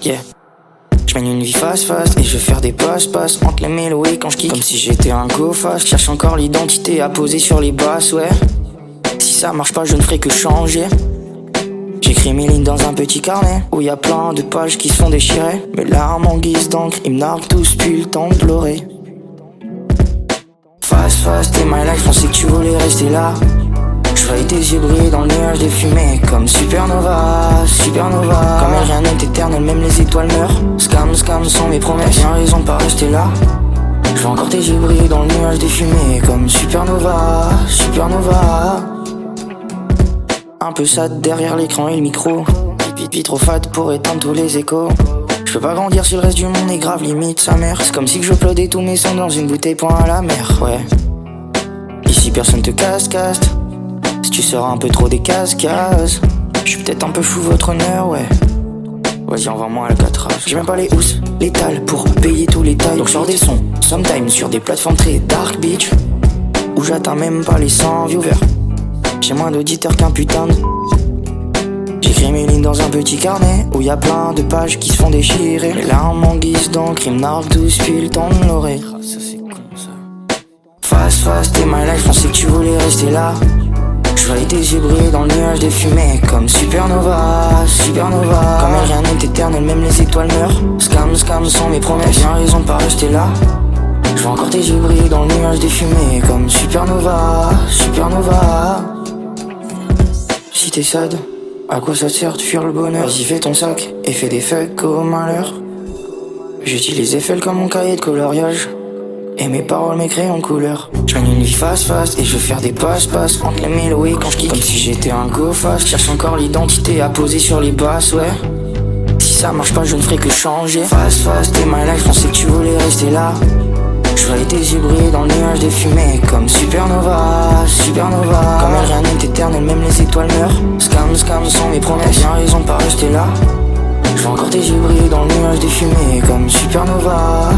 Yeah. J'mène une vie fast et je vais faire des passes entre les mélodies quand j'kick. Comme si j'étais un go-fast, cherche encore l'identité à poser sur les basses, ouais. Si ça marche pas, je ne ferai que changer. J'écris mes lignes dans un petit carnet où y a plein de pages qui sont déchirées. Mes larmes en guise d'encre, ils me narguent tous, plus le temps de pleurer. Fast, t'es my life, on sait que tu voulais rester là. Je voyais tes yeux briller dans le nuage des fumées comme supernova. Comme elle, rien n'est éternel, même les étoiles meurent. Scam sont mes promesses, bien raison de pas rester là. Je vois encore tes yeux briller dans le nuage des fumées comme supernova. Un peu sad derrière l'écran et le micro. Pipi trop fade pour éteindre tous les échos. Je peux pas grandir si le reste du monde est grave limite sa mère. C'est comme si que j'uploadais tous mes sons dans une bouteille point à la mer, ouais. Ici personne te caste. Si tu sors un peu trop des cases. Je suis peut-être un peu fou votre honneur, ouais. Vas-y, envoie-moi à Alcatraz. J'ai même pas les housses létales pour payer tous les tailles. Donc je sors des sons, sometimes sur des plateformes très dark bitch, où j'atteins même pas les 100 viewers. J'ai moins d'auditeurs qu'un putain de... J'écris mes lignes dans un petit carnet où y a plein de pages qui se font déchirer. Les larmes en guise d'encre, ils me narguent tous, puis le temps de l'oreille. Ça c'est con ça. Fast, t'es my life, on sait que tu voulais rester là. Je voyais tes yeux briller dans le nuage des fumées comme supernova. Comme elle, rien n'est éternel, même les étoiles meurent. Scam sont mes promesses, bien raison de pas rester là. Je vois encore tes yeux briller dans le nuage des fumées comme supernova. Si t'es sad, à quoi ça te sert de fuir le bonheur? Vas-y fais ton sac et fais des fucks au malheur. J'utilise Eiffel comme mon cahier de coloriage et mes paroles, mes crayons de couleur. J'mène une vie fast et je vais faire des passes entre les mélodies quand j'kick. Comme si j'étais un go-fast, cherche encore l'identité à poser sur les basses, ouais. Si ça marche pas, je ne ferai que changer. Fast, t'es my life, on sait que tu voulais rester là. Je voyais tes yeux briller dans le nuage des fumées comme supernova. Comme elle, rien n'est éternel, même les étoiles meurent. Scam sont mes promesses, bien raison de pas rester là. Je vois encore tes yeux briller dans le nuage des fumées comme supernova.